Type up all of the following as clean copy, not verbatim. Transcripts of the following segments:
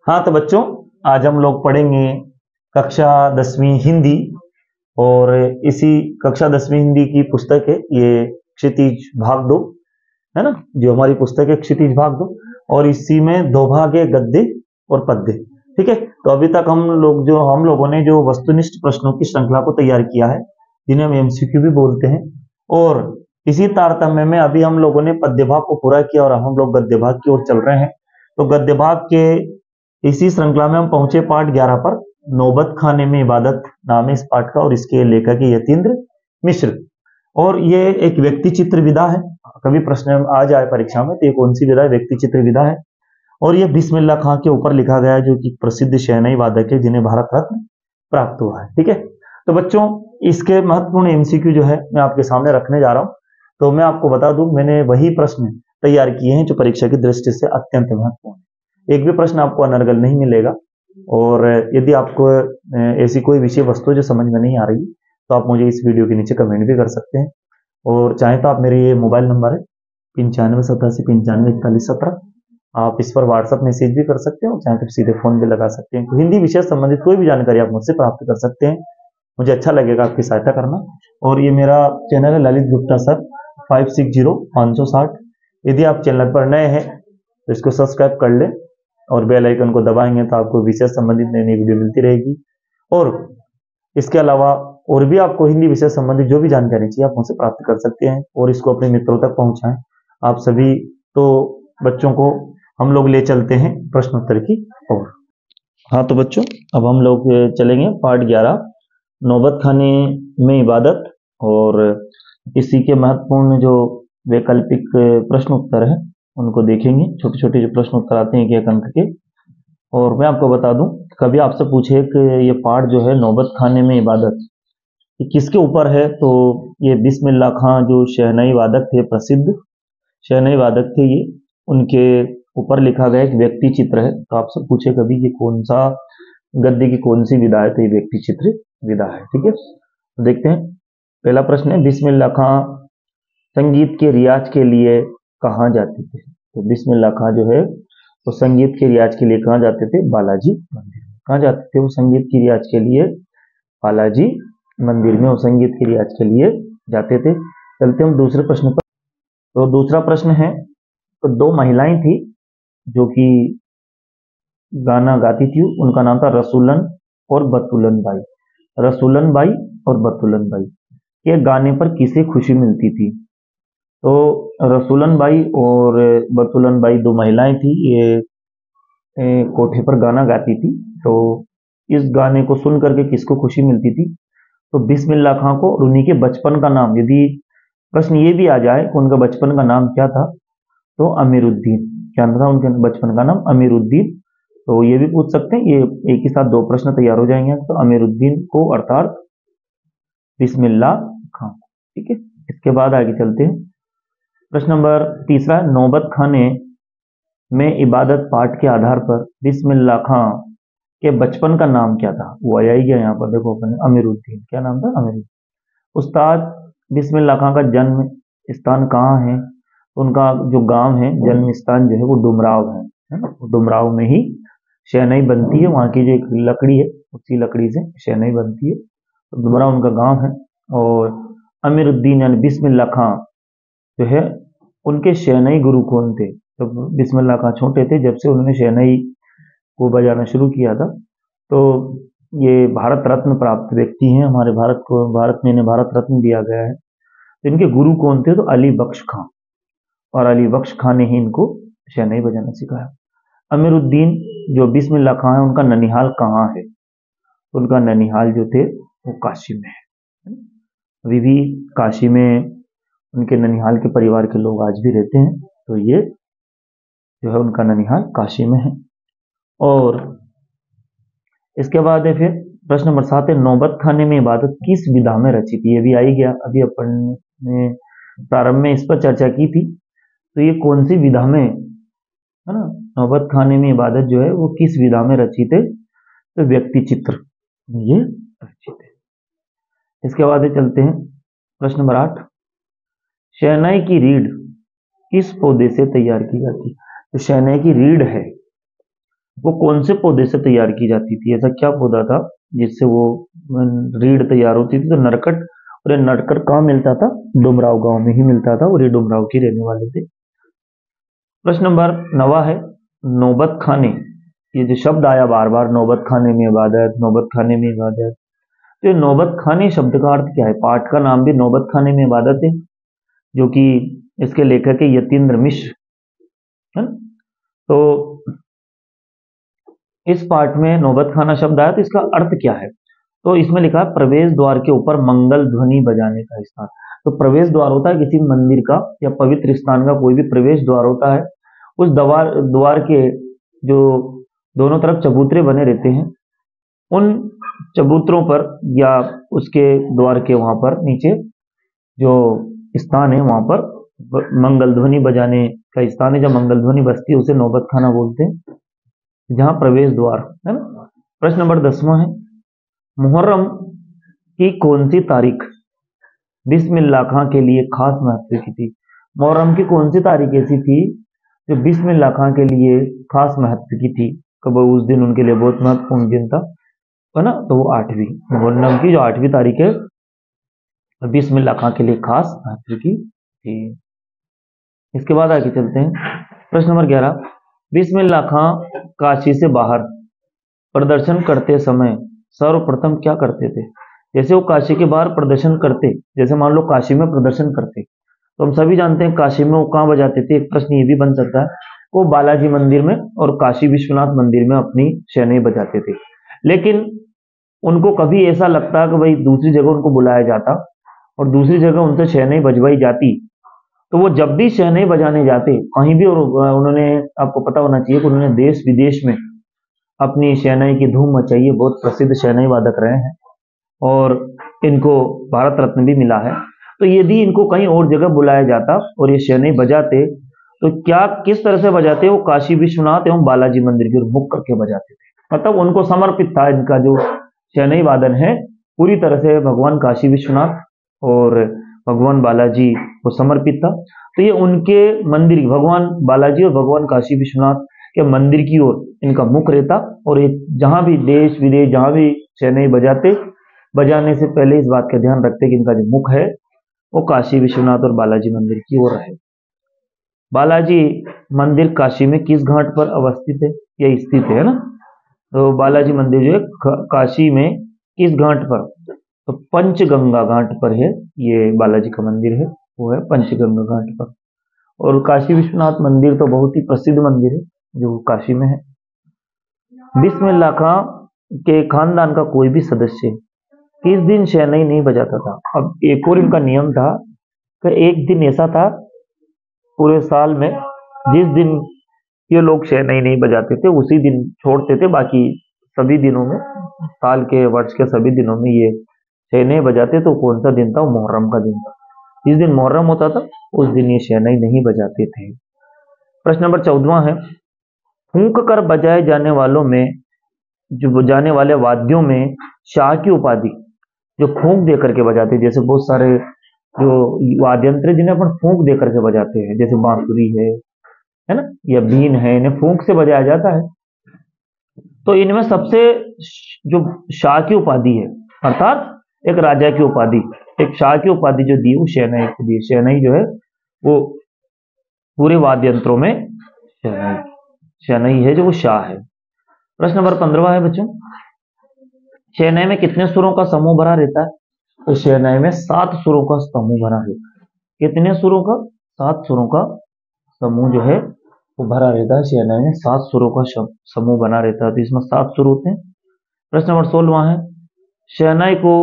हाँ तो बच्चों, आज हम लोग पढ़ेंगे कक्षा 10वीं हिंदी। और इसी कक्षा 10वीं हिंदी की पुस्तक है ये क्षितिज भाग 2, है ना। जो हमारी पुस्तक है क्षितिज भाग 2, और इसी में दो भाग है, गद्य और पद्य। ठीक है। तो अभी तक हम लोगों ने जो वस्तुनिष्ठ प्रश्नों की श्रृंखला को तैयार किया है, जिन्हें हम एमसीक्यू भी बोलते हैं, और इसी तारतम्य में अभी हम लोगों ने पद्य भाग को पूरा किया और हम लोग गद्य भाग की ओर चल रहे हैं। तो गद्य भाग के इसी श्रृंखला में हम पहुंचे पाठ 11 पर। नौबत खाने में इबादत नाम है इस पाठ का, और इसके लेखक है यतीन्द्र मिश्र। और ये एक व्यक्ति चित्र विधा है। कभी प्रश्न आ जाए परीक्षा में तो ये कौन सी विधा है? व्यक्ति चित्र विधा है। और ये बिस्मिल्लाह खां के ऊपर लिखा गया है, जो कि प्रसिद्ध शहनाई वादक है, जिन्हें भारत रत्न प्राप्त हुआ है। ठीक है। तो बच्चों, इसके महत्वपूर्ण एमसीक्यू जो है मैं आपके सामने रखने जा रहा हूं। तो मैं आपको बता दूं, मैंने वही प्रश्न तैयार किए हैं जो परीक्षा की दृष्टि से अत्यंत महत्वपूर्ण है। एक भी प्रश्न आपको अनर्गल नहीं मिलेगा। और यदि आपको ऐसी कोई विषय वस्तु जो समझ में नहीं आ रही, तो आप मुझे इस वीडियो के नीचे कमेंट भी कर सकते हैं। और चाहे तो आप मेरे ये मोबाइल नंबर है 9587 954117, आप इस पर व्हाट्सएप मैसेज भी कर सकते हैं, और चाहे तो सीधे फोन भी लगा सकते हैं। तो हिंदी विषय से संबंधित कोई भी जानकारी आप मुझसे प्राप्त कर सकते हैं। मुझे अच्छा लगेगा आपकी सहायता करना। और ये मेरा चैनल है ललित गुप्ता सर 560-560। यदि आप चैनल पर नए हैं तो इसको सब्सक्राइब कर लें, और बेल आइकन को दबाएंगे तो आपको विषय संबंधित नई नई वीडियो मिलती रहेगी। और इसके अलावा और भी आपको हिंदी विषय संबंधित जो भी जानकारी चाहिए आप मुझसे प्राप्त कर सकते हैं, और इसको अपने मित्रों तक पहुंचाएं। आप सभी तो बच्चों को हम लोग ले चलते हैं प्रश्नोत्तर की ओर। हाँ तो बच्चों, अब हम लोग चलेंगे पाठ 11, नौबत खाने में इबादत। और इसी के महत्वपूर्ण जो वैकल्पिक प्रश्न उत्तर है उनको देखेंगे। छोटे छोटे जो प्रश्न उत्तर आते हैं 1 अंक के। और मैं आपको बता दूं, कभी आपसे पूछे कि ये पाठ जो है नौबत खाने में इबादत, ये किसके ऊपर है, तो ये बिस्मिल्लाह खां जो शहनाई वादक थे, प्रसिद्ध शहनाई वादक थे, ये उनके ऊपर लिखा गया एक व्यक्ति चित्र है। तो आपसे पूछे कभी ये कौन सा गद्य की कौन सी विधा है, तो ये व्यक्ति चित्र विधा है। ठीक है। तो देखते हैं, पहला प्रश्न है, बिस्मिल्लाह खां संगीत के रियाज के लिए कहाँ जाते थे? तो बिस्मिल्लाह खां जो है वो संगीत के रियाज के लिए कहाँ जाते थे? बालाजी मंदिर। कहाँ जाते थे वो संगीत के रियाज के लिए? बालाजी मंदिर में वो संगीत के रियाज के लिए जाते थे। चलते हम दूसरे प्रश्न पर। तो दूसरा प्रश्न है, तो 2 महिलाएं थी जो कि गाना गाती थी, उनका नाम था रसूलन और बतुलन बाई। रसूलन बाई और बतुलन बाई, ये गाने पर किसे खुशी मिलती थी? तो रसूलन बाई और बतुलन बाई 2 महिलाएं थी, ये कोठे पर गाना गाती थी। तो इस गाने को सुन करके किसको खुशी मिलती थी? तो बिस्मिल्लाह खां को। और उन्हीं के बचपन का नाम, यदि प्रश्न ये भी आ जाए कि उनका बचपन का नाम क्या था, तो अमीरुद्दीन। क्या था उनके बचपन का नाम? अमीरुद्दीन। तो ये भी पूछ सकते हैं, ये एक ही साथ 2 प्रश्न तैयार हो जाएंगे। तो अमीरुद्दीन को अर्थात बिस्मिल्लाह खां। ठीक है। इसके बाद आगे चलते हैं। प्रश्न नंबर तीसरा, नौबत खाने में इबादत पाठ के आधार पर बिस्मिल्लाह खां के बचपन का नाम क्या था? वो आया ही गया यहाँ पर, देखो अपने अमीरुद्दीन। क्या नाम था? अमीरुद्दीन। उस्ताद बिस्मिल्लाह खां का जन्म स्थान कहाँ है? उनका जो गांव है, जन्म स्थान जो है वो डुमराव है ना। डुमराव में ही शहनाई बनती है। वहाँ की जो एक लकड़ी है, उसी लकड़ी से शहनाई बनती है। तो डुमराव उनका गांव है। और अमीरुद्दीन यानी बिस्मिल्लाह खां जो है, उनके शहनाई गुरु कौन थे? जब बिस्मिल्लाह खां छोटे थे, जब से उन्होंने शहनाई को बजाना शुरू किया था, तो ये भारत रत्न प्राप्त व्यक्ति हैं। हमारे भारत में इन्हें भारत रत्न दिया गया है। तो इनके गुरु कौन थे? तो अली बख्श खां। और अली बख्श खां ने ही इनको शहनाई बजाना सिखाया। अमीरुद्दीन जो बिस्मिल्लाह खां है, उनका ननिहाल कहाँ है? उनका ननिहाल जो थे वो काशी में है। अभी भी काशी में उनके ननिहाल के परिवार के लोग आज भी रहते हैं। तो ये जो है उनका ननिहाल काशी में है। और इसके बाद है फिर प्रश्न नंबर 7 है, नौबत खाने में इबादत किस विधा में रची थी? ये भी आ ही गया, अभी अपन ने प्रारंभ में इस पर चर्चा की थी। तो ये कौन सी विधा में है ना? नौबत खाने में इबादत जो है वो किस विधा में रचित है? तो व्यक्ति चित्र ये रचित है। इसके बाद चलते हैं प्रश्न नंबर 8, शहनाई की रीढ़ किस पौधे से तैयार की जाती है? तो शहनाई की रीढ़ है वो कौन से पौधे से तैयार की जाती थी? ऐसा क्या पौधा था जिससे वो रीढ़ तैयार होती थी? तो नरकट। और ये नरकट कहाँ मिलता था? डुमराव गांव में ही मिलता था, और ये डुमराव के रहने वाले थे। प्रश्न नंबर 9 है नौबत खाने। ये जो शब्द आया बार बार, नौबत खाने में इबादत, नौबत खाने में इबादत, तो ये नौबत खाने शब्द का अर्थ क्या है? पाठ का नाम भी नौबत खाने में इबादत है, जो कि इसके लेखक है यतीन्द्र मिश्र, है ना? तो इस पाठ में नौबत खाना शब्द आया, तो इसका अर्थ क्या है? तो इसमें लिखा है प्रवेश द्वार के ऊपर मंगल ध्वनि बजाने का स्थान। तो प्रवेश द्वार होता है किसी मंदिर का या पवित्र स्थान का, कोई भी प्रवेश द्वार होता है। उस द्वार द्वार के जो दोनों तरफ चबूतरे बने रहते हैं, उन चबूतरों पर या उसके द्वार के वहां पर नीचे जो स्थान है, वहां पर मंगल ध्वनि बजाने का स्थान है। जब मंगल ध्वनि बजती है उसे नौबत खाना बोलते हैं, जहां प्रवेश द्वार है ना। प्रश्न नंबर 10वां है मुहर्रम की कौन सी तारीख बिस्मिल्लाह खां के लिए खास महत्व की थी? मुहर्रम की कौन सी तारीख ऐसी थी जो बिस्मिल्लाह खां के लिए खास महत्व की थी? कब उस दिन उनके लिए बहुत महत्वपूर्ण दिन था, है ना? तो वो 8वीं मुहर्रम की जो 8वीं तारीख है, बिस्मिल्लाह खां के लिए खास महत्व की थी। इसके बाद आगे चलते हैं। प्रश्न नंबर 11 बिस्मिल्लाह खां काशी से बाहर प्रदर्शन करते समय सर्वप्रथम क्या करते थे? जैसे वो काशी के बाहर प्रदर्शन करते, जैसे मान लो काशी में प्रदर्शन करते, तो हम सभी जानते हैं काशी में वो कहाँ बजाते थे। एक प्रश्न ये भी बन सकता है, वो बालाजी मंदिर में और काशी विश्वनाथ मंदिर में अपनी शहनाई बजाते थे। लेकिन उनको कभी ऐसा लगता कि भाई दूसरी जगह उनको बुलाया जाता और दूसरी जगह उनसे शहनाई बजवाई जाती, तो वो जब भी शहनाई बजाने जाते कहीं भी, और उन्होंने, आपको पता होना चाहिए कि उन्होंने देश विदेश में अपनी शहनाई की धूम मचाई है, बहुत प्रसिद्ध शहनाई वादक रहे हैं और इनको भारत रत्न भी मिला है। तो यदि इनको कहीं और जगह बुलाया जाता और ये शहनाई बजाते, तो क्या किस तरह से बजाते? वो काशी विश्वनाथ एवं बालाजी मंदिर की ओर मुख करके बजाते थे। मतलब उनको समर्पित था, इनका जो शहनाई वादन है पूरी तरह से भगवान काशी विश्वनाथ और भगवान बालाजी को समर्पित था। तो ये उनके मंदिर, भगवान बालाजी और भगवान काशी विश्वनाथ के मंदिर की ओर इनका मुख रहता, और ये जहां भी देश विदेश जहां भी शहनाई बजाते, बजाने से पहले इस बात का ध्यान रखते कि इनका जो मुख है वो काशी विश्वनाथ और बालाजी मंदिर की ओर रहे। बालाजी मंदिर काशी में किस घाट पर अवस्थित है या स्थित है ना? तो बालाजी मंदिर जो है काशी में किस घाट पर? तो पंचगंगा घाट पर है। ये बालाजी का मंदिर है वो है पंचगंगा घाट पर। और काशी विश्वनाथ मंदिर तो बहुत ही प्रसिद्ध मंदिर है जो काशी में है। बिस्मिल्लाह खां के खानदान का कोई भी सदस्य किस दिन शहनाई नहीं बजाता था? अब एक और इनका नियम था कि एक दिन ऐसा था पूरे साल में जिस दिन ये लोग शहनाई नहीं बजाते थे उसी दिन छोड़ते थे, बाकी सभी दिनों में, साल के वर्ष के सभी दिनों में ये शहनाई बजाते। तो कौन सा दिन था? वो मुहर्रम का दिन था। जिस दिन मुहर्रम होता था उस दिन ये शहनाई नहीं बजाते थे। प्रश्न नंबर 14वां है फूंक कर बजाए जाने वालों में, जो बजाने वाले वाद्यों में शाह की उपाधि, जो फूंक दे करके बजाते, जैसे बहुत सारे जो वाद्य यंत्र जिन्हें अपन फूंक दे करके बजाते हैं, जैसे बांसुरी है ना, या बीन है, इन्हें फूंक से बजाया जाता है। तो इनमें सबसे जो शाह की उपाधि है, अर्थात एक राजा की उपाधि, एक शाह की उपाधि जो दी वो शहनाई को दी। शहनाई जो है वो पूरे वाद्य यंत्रों में शहनाई है जो वो शाह है। प्रश्न नंबर 15 है बच्चों, शहनाई में कितने सुरों का समूह भरा रहता है? तो शहनाई में 7 सुरों का समूह भरा रहता है। कितने सुरों का? 7 सुरों का समूह जो है वो भरा रहता है। शहनाई में 7 सुरों का समूह बना रहता है, तो इसमें 7 सुर होते हैं। प्रश्न नंबर 16 है शहनाई को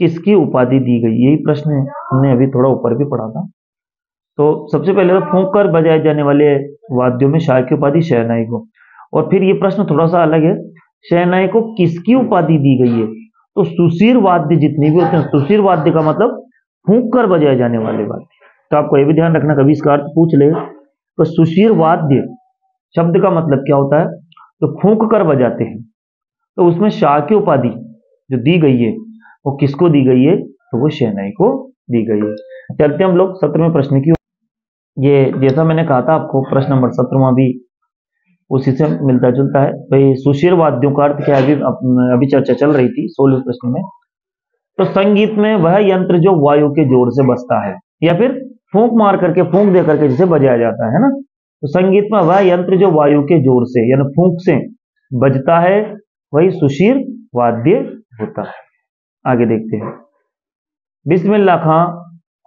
किसकी उपाधि दी गई? यही प्रश्न है, हमने अभी थोड़ा ऊपर भी पढ़ा था। तो सबसे पहले तो फूंक कर बजाए जाने वाले वाद्यों में शाह की उपाधि शहनाई को, और फिर ये प्रश्न थोड़ा सा अलग है, शहनाई को किसकी उपाधि दी गई है? तो सुशीर वाद्य जितने भी होते हैं, सुशीर वाद्य का मतलब फूंक कर बजाए जाने वाले वाद्य। तो आपको ये भी ध्यान रखना, कभी इसका अर्थ पूछ ले तो सुशीर वाद्य शब्द का मतलब क्या होता है? तो फूंक कर बजाते हैं। तो उसमें शाह की उपाधि जो दी गई है वो किसको दी गई है? तो वो शहनाई को दी गई है। चलते हम लोग 17वें प्रश्न की। ये जैसा मैंने कहा था आपको, प्रश्न नंबर 17वां भी उसी से मिलता जुलता है। भाई सुशील वाद्यों का अर्थ क्या है, अभी चर्चा चल रही थी 16वें प्रश्न में। तो संगीत में वह यंत्र जो वायु के जोर से बजता है, या फिर फूंक मार करके, फूंक दे करके जिसे बजाया जाता है ना। तो संगीत में वह यंत्र जो वायु के जोर से यानी फूंक से बजता है, वही सुशील वाद्य होता है। आगे देखते हैं। बिस्मिल्लाह खां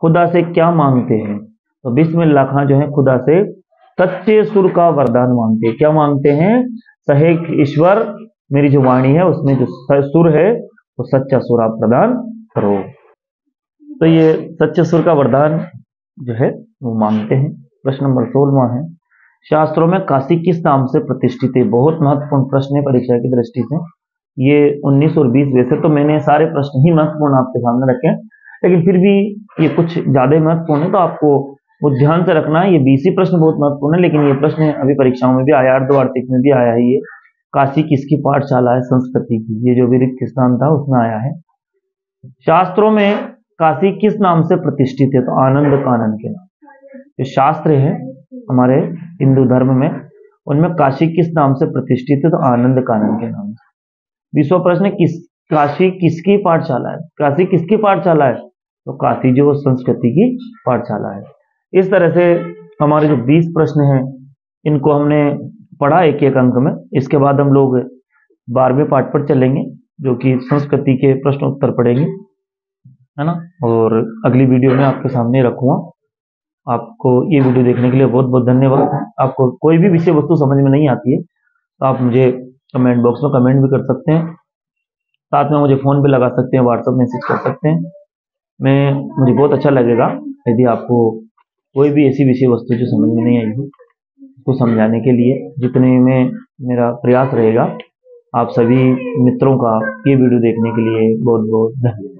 खुदा से क्या मांगते हैं? तो बिस्मिल्लाह खां जो है खुदा से सच्चे सुर का वरदान मांगते हैं। क्या मांगते हैं? सहे ईश्वर, मेरी जो वाणी है उसमें जो सुर है वो सच्चा सुर आप प्रदान करो। तो ये सच्चे सुर का वरदान जो है वो मांगते हैं। प्रश्न नंबर 16वां है, शास्त्रों में काशी किस नाम से प्रतिष्ठित है? बहुत महत्वपूर्ण प्रश्न है परीक्षा की दृष्टि से। ये 19 और 20 वैसे तो मैंने सारे प्रश्न ही महत्वपूर्ण आपके सामने रखे हैं, लेकिन फिर भी ये कुछ ज्यादा महत्वपूर्ण है तो आपको वो ध्यान से रखना है। ये 20 ही प्रश्न बहुत महत्वपूर्ण है, लेकिन ये प्रश्न अभी परीक्षाओं में भी आया, अर्धवार्षिक में भी आया है। ये काशी किसकी पाठशाला है? संस्कृति की। ये जो विरिक्त स्थान था उसमें आया है। शास्त्रों में काशी किस नाम से प्रतिष्ठित है? तो आनंद कानन के नाम। जो शास्त्र है हमारे हिंदू धर्म में, उनमें काशी किस नाम से प्रतिष्ठित है? तो आनंद कानन के नाम से। 20वां प्रश्न, काशी किसकी पाठशाला है? काशी किसकी पाठशाला है? तो काशी जो संस्कृति की पाठशाला है। इस तरह से हमारे जो 20 प्रश्न हैं इनको हमने पढ़ा एक एक अंक में। इसके बाद हम लोग 12वें पाठ पर चलेंगे जो कि संस्कृति के प्रश्न उत्तर पढ़ेंगे, है ना। और अगली वीडियो में आपके सामने रखूंगा। आपको ये वीडियो देखने के लिए बहुत बहुत धन्यवाद। आपको कोई भी विषय वस्तु समझ में नहीं आती है तो आप मुझे कमेंट बॉक्स में कमेंट भी कर सकते हैं, साथ में मुझे फोन भी लगा सकते हैं, व्हाट्सएप मैसेज कर सकते हैं। मुझे बहुत अच्छा लगेगा यदि आपको कोई भी ऐसी विषय वस्तु जो समझ में नहीं आई है उसको समझाने के लिए जितने में मेरा प्रयास रहेगा। आप सभी मित्रों का ये वीडियो देखने के लिए बहुत बहुत धन्यवाद।